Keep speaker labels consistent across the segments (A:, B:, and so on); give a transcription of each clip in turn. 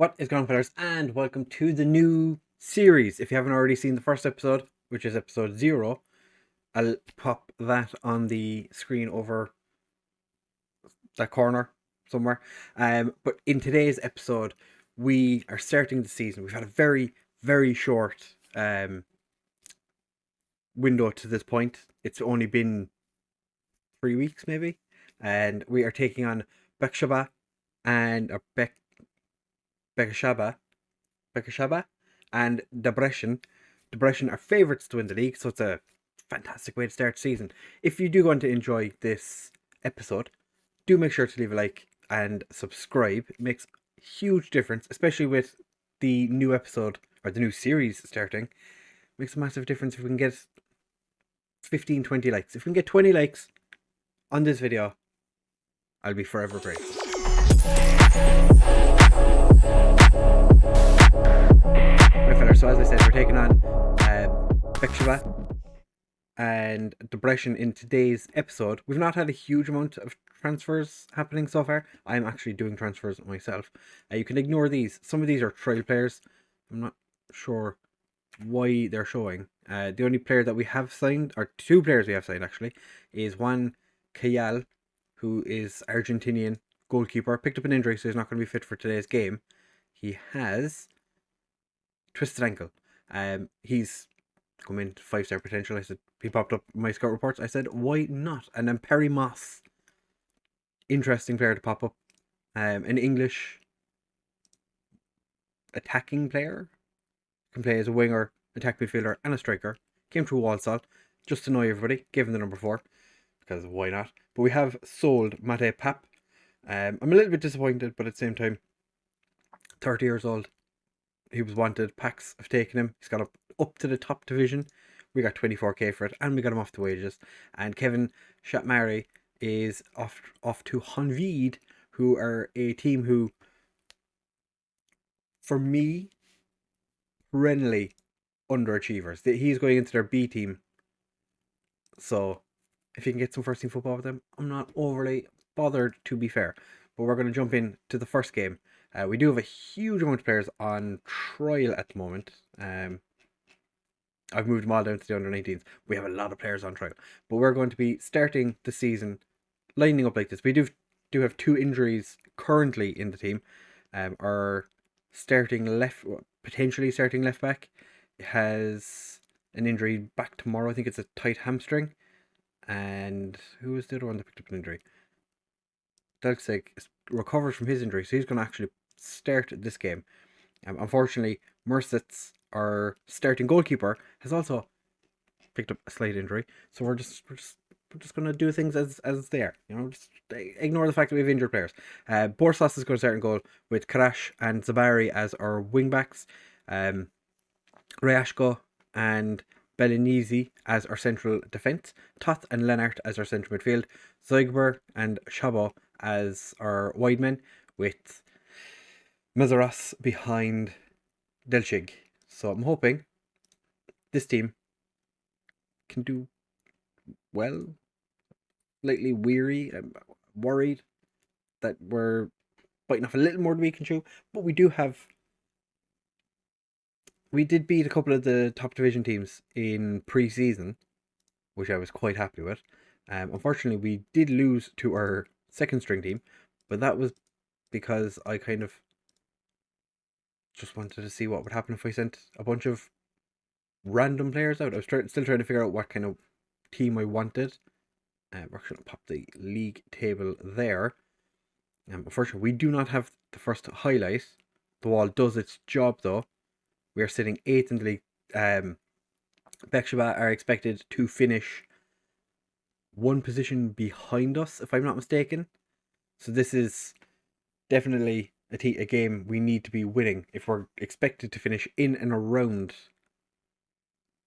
A: What is going on, fellas, and welcome to the new series. If you haven't already seen the first episode, which is episode 0, I'll pop that on the screen over that corner somewhere. But in today's episode, we are starting the season. We've had a very, very short window to this point. It's only been 3 weeks, maybe, and we are taking on Bekshaba and Bekshaba and Debrecen. Debrecen are favourites to win the league, so it's a fantastic way to start the season. If you do want to enjoy this episode, do make sure to leave a like and subscribe. It makes a huge difference, especially with the new episode or the new series starting. It makes a massive difference if we can get 15, 20 likes. If we can get 20 likes on this video, I'll be forever grateful. Right, fellas, so as I said, we're taking on Bekshaba and Debrecen in today's episode. We've not had a huge amount of transfers happening so far. I'm actually doing transfers myself. You can ignore these. Some of these are trial players. I'm not sure why they're showing. The only player that we have signed, or two players we have signed actually, is Juan Cayal, who is Argentinian goalkeeper. Picked up an injury, so he's not going to be fit for today's game. He has twisted ankle. He's come in 5-star potential. I said, he popped up my scout reports. I said, why not? And then Perry Moss, interesting player to pop up. An English attacking player, can play as a winger, attack midfielder, and a striker. Came through Walsall just to annoy everybody. Gave him the number 4 because why not? But we have sold Mate Pap. I'm a little bit disappointed, but at the same time, 30 years old. He was wanted. Packs have taken him. He's got up to the top division. We got 24k for it, and we got him off the wages. And Kevin Shatmari is off to Honved, who are a team who, for me, perennially underachievers. He's going into their B team. So if you can get some first team football with them, I'm not overly bothered, to be fair. But we're going to jump into the first game. We do have a huge amount of players on trial at the moment. I've moved them all down to the under-19s. We have a lot of players on trial. But we're going to be starting the season lining up like this. We do have 2 injuries currently in the team. Our potentially starting left back has an injury back tomorrow. I think it's a tight hamstring. And who was the other one that picked up an injury? Delksig recovers from his injury, so he's going to actually start this game. Unfortunately, Mersitz, our starting goalkeeper, has also picked up a slight injury. So we're just going to do things as they are. Just ignore the fact that we have injured players. Borsas is going to start in goal with Karash and Zabari as our wing backs. Rayashko and Belenisi as our central defence. Toth and Lennart as our central midfield. Zeigber and Shabo as our wide men, with Mezaras behind Delchig. So I'm hoping this team can do well. Slightly weary. I'm worried that we're biting off a little more than we can chew. But we did beat a couple of the top division teams in pre-season, which I was quite happy with. Unfortunately, we did lose to our second string team, but that was because I kind of just wanted to see what would happen if I sent a bunch of random players out. I was still trying to figure out what kind of team I wanted. We're going to pop the league table there. Unfortunately, we do not have the first highlight. The wall does its job, though. We are sitting 8th in the league. Bekshaba are expected to finish 1 position behind us, if I'm not mistaken. So this is definitely a game we need to be winning if we're expected to finish in and around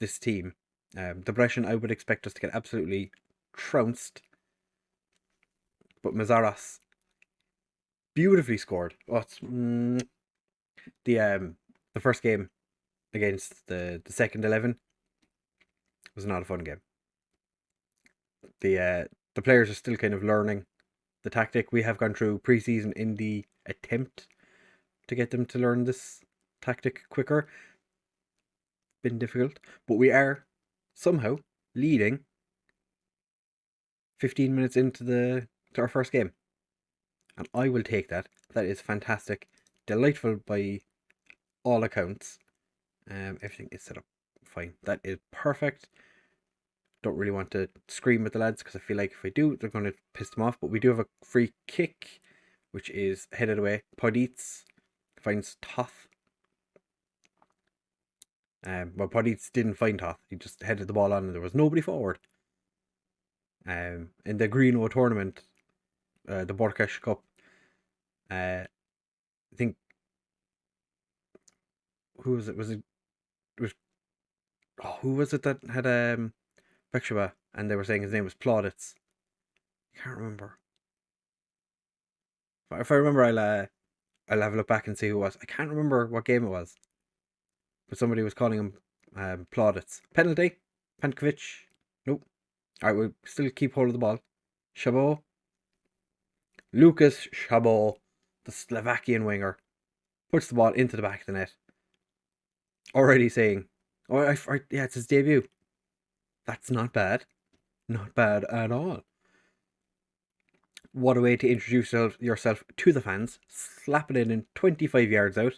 A: this team. Debrecen, I would expect us to get absolutely trounced. But Mazaras beautifully scored. The first game against the second 11 was not a fun game. The players are still kind of learning the tactic. We have gone through pre-season in the attempt to get them to learn this tactic quicker. Been difficult, but we are somehow leading 15 minutes into our first game, and I will take that. That is fantastic, delightful by all accounts. Everything is set up fine. That is perfect. Don't really want to scream at the lads because I feel like if I do, they're going to piss them off. But we do have a free kick, which is headed away. Podits finds Toth. Well, Podits didn't find Toth. He just headed the ball on, and there was nobody forward. In the Greeno tournament, the Borkash Cup, I think, who was it? Who was it that had Bekshaba, and they were saying his name was Plaudits? I can't remember. If I remember, I'll have a look back and see who it was. I can't remember what game it was, but somebody was calling him Plaudits. Penalty, Pankovic. Nope. All right, we'll still keep hold of the ball. Chabot, Lucas Chabot, the Slovakian winger, puts the ball into the back of the net. Already saying, yeah, it's his debut. That's not bad. Not bad at all. What a way to introduce yourself to the fans. Slap it in 25 yards out.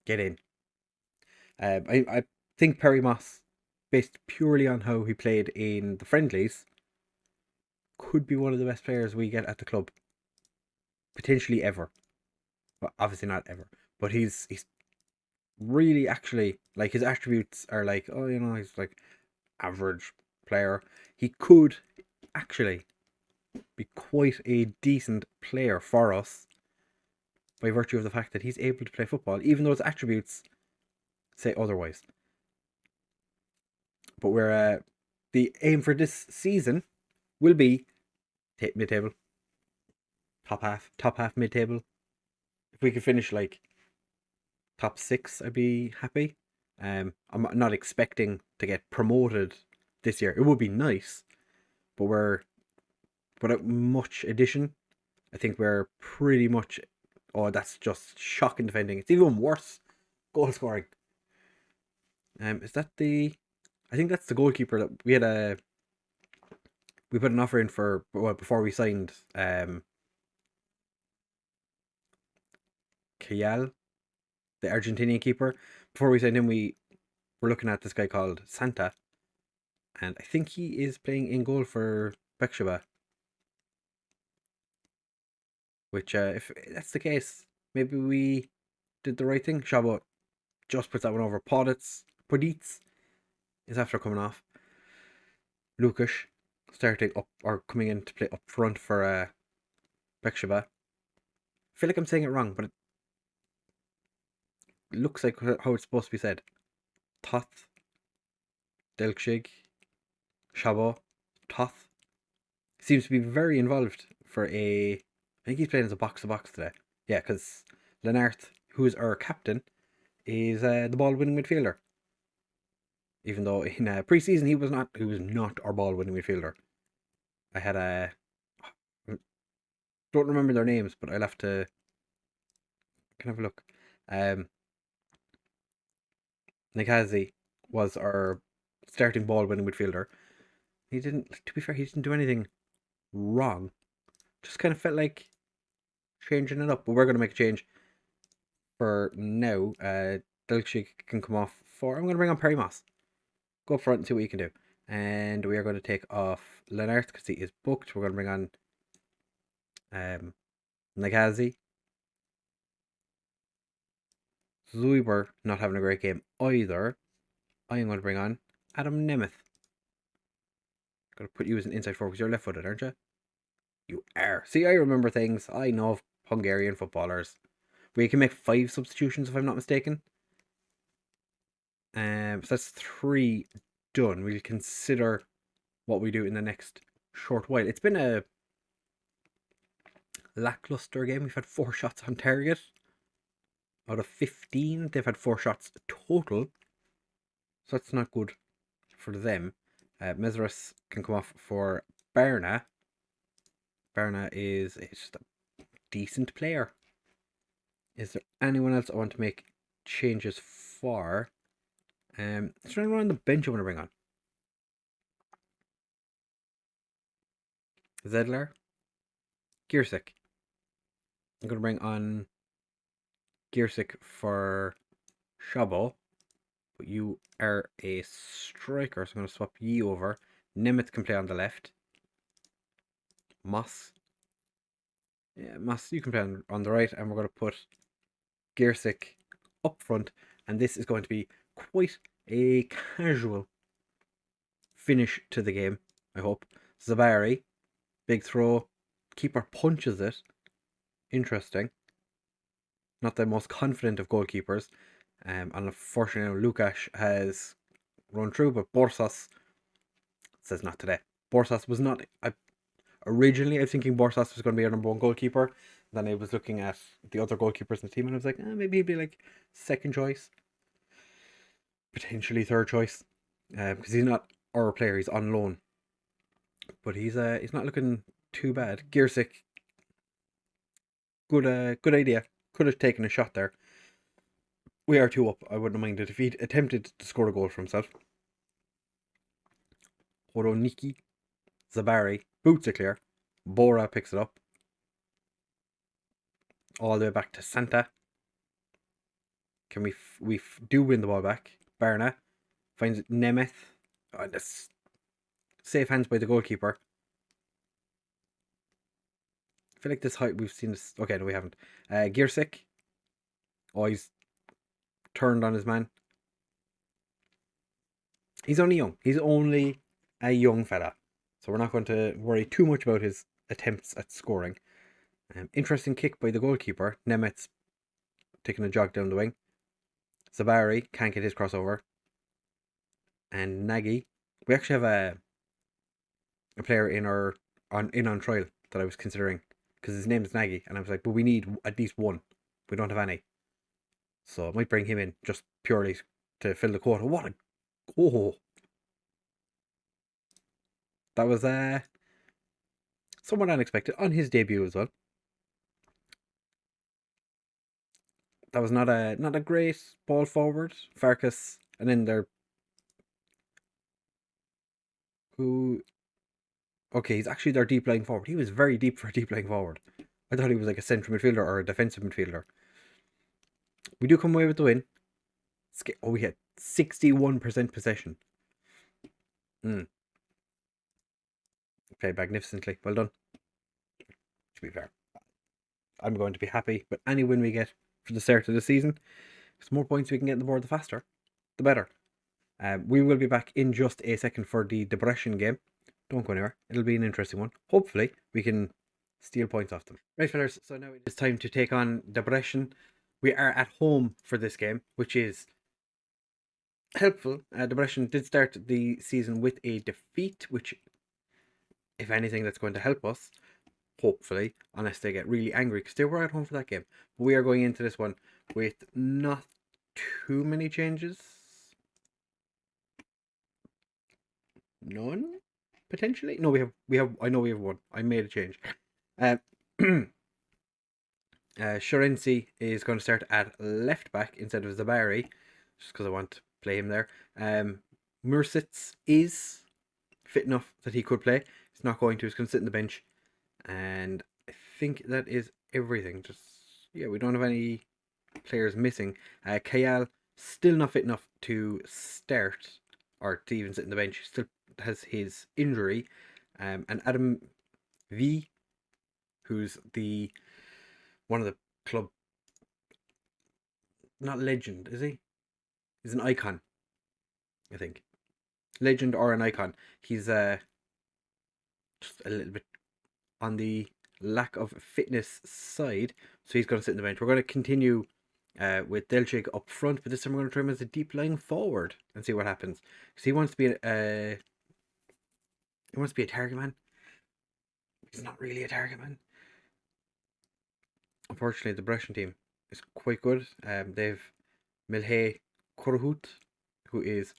A: Get in. I think Perry Moss, based purely on how he played in the friendlies, could be one of the best players we get at the club. Potentially ever. Well, obviously not ever. But he's really actually, like, his attributes are like, he's like average player. He could actually be quite a decent player for us by virtue of the fact that he's able to play football, even though his attributes say otherwise. But we're the aim for this season will be mid-table, top half mid-table. If we could finish like top 6, I'd be happy. I'm not expecting to get promoted this year. It would be nice, but without much addition, I think we're pretty much. Oh, that's just shocking defending. It's even worse goal scoring. Is that the? I think that's the goalkeeper that we had we put an offer in for before we signed Kayal, the Argentinian keeper. Before we signed him, we were looking at this guy called Santa, and I think he is playing in goal for Bekshaba. Which, if that's the case, maybe we did the right thing. Chabot just puts that one over. Podits is after coming off. Lukas starting up or coming in to play up front for Bekshaba. I feel like I'm saying it wrong, but it looks like how it's supposed to be said. Toth, Delkshig, Chabot, Toth. Seems to be very involved for I think he's playing as a box-to-box today. Yeah, because Lennart, who is our captain, is the ball-winning midfielder. Even though in pre-season he was not our ball-winning midfielder. I had don't remember their names, but I'll have to can have a look. Nikazi was our starting ball-winning midfielder. He didn't. To be fair, he didn't do anything wrong. Just kind of felt like changing it up. But we're going to make a change for now. Delchik can come off for. I'm going to bring on Perry Moss. Go up front and see what you can do. And we are going to take off Lennart because he is booked. We're going to bring on Nagazi. Zuiber not having a great game either. I am going to bring on Adam Nemeth. Going to put you as an inside forward because you're left-footed, aren't you? You are. See, I remember things. I know Hungarian footballers. We can make 5 substitutions if I'm not mistaken. So that's 3 done. We'll consider what we do in the next short while. It's been a lackluster game. We've had 4 shots on target. Out of 15, they've had 4 shots total. So that's not good for them. Mesras can come off for Berna. Berna is just a decent player. Is there anyone else I want to make changes for? Is there anyone on the bench I want to bring on? Zedler? Giersik. I'm going to bring on Giersik for Shabo. But you are a striker, so I'm going to swap you over. Nimitz can play on the left. Moss. Yeah, Moss, you can play on the right. And we're going to put Giersik up front. And this is going to be quite a casual finish to the game, I hope. Zabari, big throw. Keeper punches it. Interesting. Not the most confident of goalkeepers. And unfortunately, Lukasz has run through, but Borsas says not today. Borsas was not. Originally, I was thinking Borsas was going to be our number one goalkeeper. Then I was looking at the other goalkeepers in the team, and I was like, maybe he'd be like second choice, potentially third choice, because he's not our player. He's on loan, but he's not looking too bad. Giersik, good idea. Could have taken a shot there. We are 2 up. I wouldn't mind it if he attempted to score a goal for himself. Horoniki, Zabari, boots are clear. Bora picks it up. All the way back to Santa. Can we do win the ball back? Barna finds Nemeth. Oh, that's safe hands by the goalkeeper. I feel like this height we've seen this. Okay, no, we haven't. Giersik. Oh, he's turned on his man. He's only young. He's only a young fella. So we're not going to worry too much about his attempts at scoring. Interesting kick by the goalkeeper. Nemeth taking a jog down the wing. Zabari can't get his crossover. And Nagy. We actually have a player on trial that I was considering, because his name is Nagy, and I was like, but we need at least one. We don't have any. So I might bring him in just purely to fill the quota. What a goal. That was somewhat unexpected on his debut as well. That was not a great ball forward. Farkas, and then there. Who? Okay, he's actually their deep lying forward. He was very deep for a deep lying forward. I thought he was like a central midfielder or a defensive midfielder. We do come away with the win. Oh, we had 61% possession. Played magnificently. Well done. To be fair, I'm going to be happy with any win we get for the start of the season. The more points we can get on the board, the faster, the better. We will be back in just a second for the Debrecen game. Don't go anywhere. It'll be an interesting one. Hopefully, we can steal points off them. Right, fellas. So now it is time to take on Debrecen. We are at home for this game, which is helpful. Debrecen did start the season with a defeat, which, if anything, that's going to help us. Hopefully, unless they get really angry, because they were at home for that game. But we are going into this one with not too many changes. None, potentially. No, we have. I know we have one. I made a change. Shorenzi is going to start at left back instead of Zabari, just because I want to play him there. Mursitz is fit enough that he could play. He's not going to. He's going to sit on the bench. And I think that is everything. Just, yeah, we don't have any players missing. Kayal still not fit enough to start or to even sit in the bench. He still has his injury. And Adam V, who's one of the club, not legend, is he? He's an icon, I think. Legend or an icon. He's just a little bit on the lack of fitness side, so he's going to sit in the bench. We're going to continue with Delchik up front, but this time we're going to try him as a deep lying forward and see what happens, because he wants to be a target man. He's not really a target man. Unfortunately, the Brescian team is quite good. They've Milhe Korhut, who is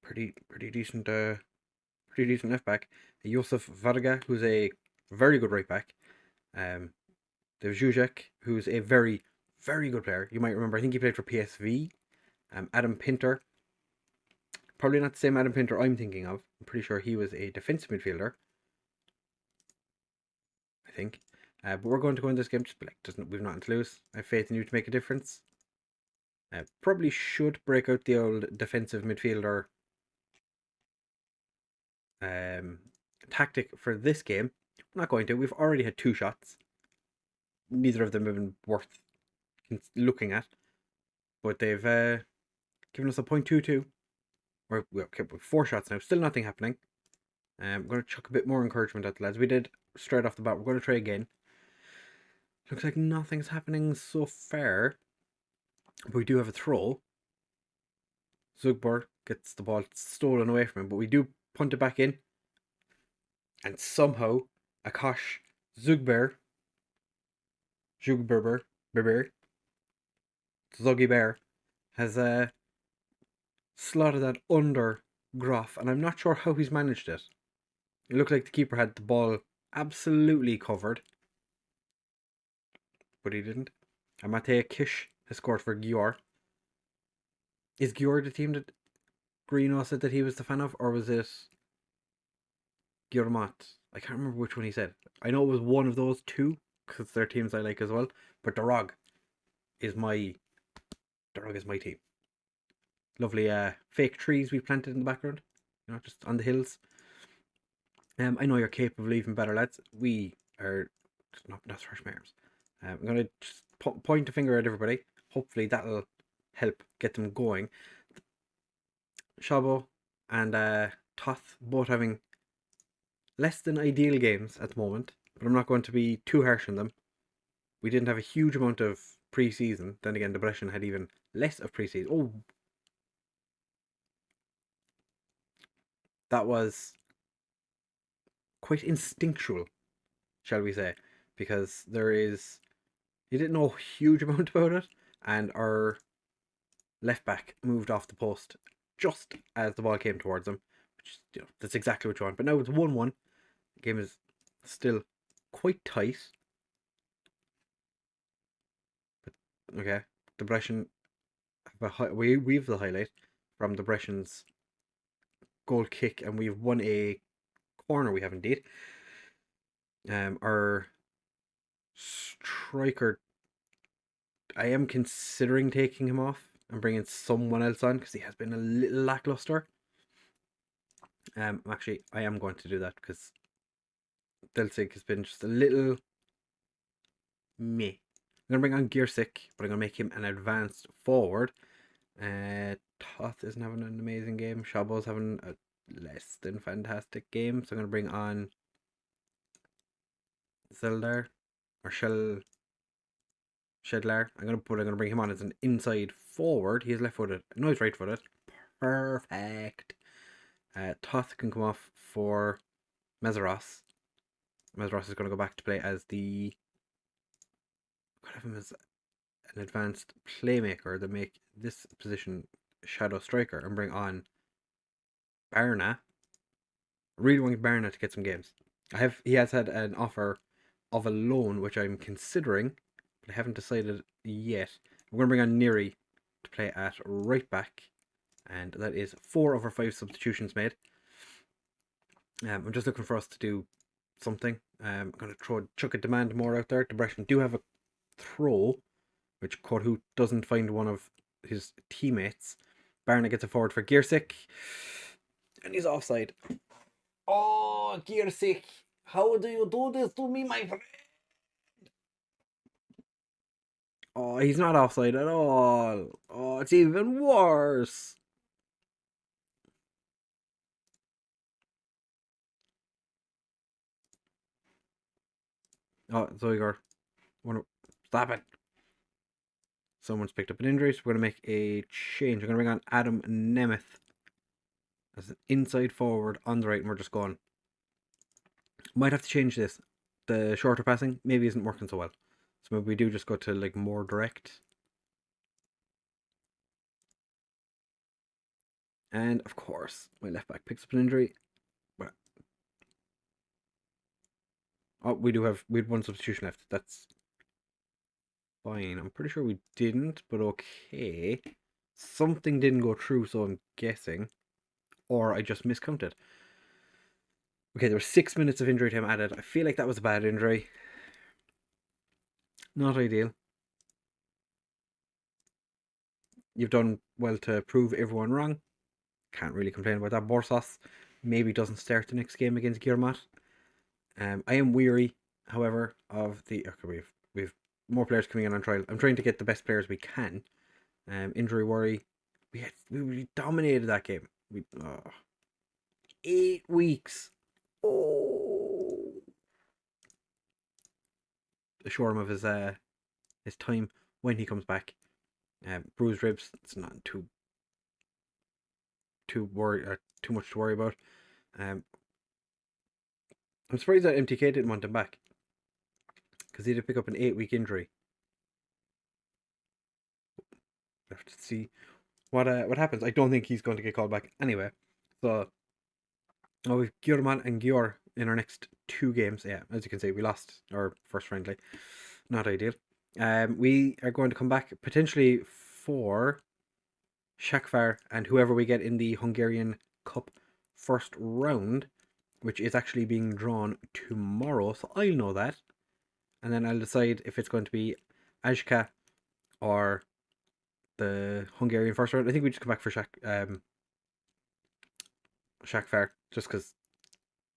A: pretty decent left back. Josef Varga, who's a very good right back. There's Zuzek, who's a very, very good player. You might remember, I think he played for PSV. Adam Pinter, probably not the same Adam Pinter I'm thinking of. I'm pretty sure he was a defensive midfielder, I think. But we're going to go in this game just be like, we've nothing to lose. I have faith in you to make a difference. Probably should break out the old defensive midfielder tactic for this game. We're not going to. We've already had 2 shots. Neither of them have been worth looking at. But they've given us a 0.22. We're okay, with 4 shots now. Still nothing happening. I'm going to chuck a bit more encouragement at the lads. We did straight off the bat. We're going to try again. Looks like nothing's happening so far. But we do have a throw. Zugbor gets the ball stolen away from him. But we do punt it back in. And somehow, Akash Zugber, Zoggy Bear, has slotted that under Groff. And I'm not sure how he's managed it. It looked like the keeper had the ball absolutely covered. But he didn't. And Matej Kish has scored for Győr. Is Győr the team that Greeno said that he was the fan of? Or was it Győrmat? I can't remember which one he said. I know it was one of those two, because they're teams I like as well. But Dorogi is my team. Lovely fake trees we've planted in the background. You know, just on the hills. I know you're capable of even better, lads. We are not fresh mayors. I'm going to just point a finger at everybody. Hopefully that'll help get them going. Shabo and Toth both having less than ideal games at the moment, but I'm not going to be too harsh on them. We didn't have a huge amount of pre-season. Then again, Debrecen had even less of pre-season. Oh, that was quite instinctual, shall we say, because you didn't know a huge amount about it, and our left back moved off the post just as the ball came towards him, which, you know, that's exactly what you want. But now it's 1-1. The game is still quite tight. But okay, Debrecen we have the highlight from Debrecen's goal kick, and we've won a corner. We have indeed. Our striker, I am considering taking him off and bringing someone else on because he has been a little lackluster. Actually, I am going to do that because Delcig has been just a little meh. I'm going to bring on Gearsik, but I'm going to make him an advanced forward. Toth isn't having an amazing game. Shabo's having a less than fantastic game. So I'm going to bring on Zeldar or Shedlar. I'm going to bring him on as an inside forward. He's left-footed. No, he's right-footed. Perfect. Toth can come off for Mezeros. Mezeros is going to go back to play as the... Could have him as an advanced playmaker to make this position shadow striker and bring on Barna. I really want Barna to get some games. He has had an offer of a loan, which I'm considering, but I haven't decided yet. We're going to bring on Neri to play at right back, and that is 4 over 5 substitutions made. I'm just looking for us to do something. I'm going to chuck a demand more out there. Debrecen do have a throw, which Korhut doesn't find one of his teammates. Barna gets a forward for Gearsik, and he's offside. Oh, Gearsik, how do you do this to me, my friend? Oh, he's not offside at all. Oh, it's even worse. Oh, Zoigar. Stop it. Someone's picked up an injury, so we're going to make a change. I'm going to bring on Adam Nemeth as an inside forward on the right, and we're just going. Might have to change this. The shorter passing maybe isn't working so well. So maybe we do just go to like more direct. And of course, my left back picks up an injury. Oh, we had one substitution left. That's fine. I'm pretty sure we didn't, but okay. Something didn't go through, so I'm guessing. Or I just miscounted. Okay, there was 6 minutes of injury time added. I feel like that was a bad injury. Not ideal. You've done well to prove everyone wrong. Can't really complain about that. Borsos maybe doesn't start the next game against Guillemot. I am weary, however, of the... Okay, we've more players coming in on trial. I'm trying to get the best players we can. Injury worry. We dominated that game. 8 weeks. Oh. Assure him of his time when he comes back. Bruised ribs. It's not too much to worry about. I'm surprised that MTK didn't want him back, because he did pick up an 8-week injury. We have to see what happens. I don't think he's going to get called back anyway. So we've Guillemot and Gior in our next 2 games. Yeah, as you can see, we lost our first friendly. Not ideal. We are going to come back potentially for Shakfar and whoever we get in the Hungarian Cup first round, which is actually being drawn tomorrow. So I'll know that, and then I'll decide if it's going to be Ajka or the Hungarian first round. I think we just come back for Shakfar, just because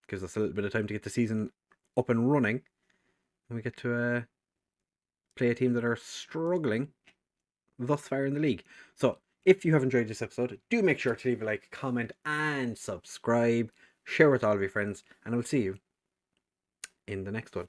A: gives us a little bit of time to get the season up and running, and we get to play a team that are struggling thus far in the league. So if you have enjoyed this episode, do make sure to leave a like, comment, and subscribe. Share with all of your friends, and I will see you in the next one.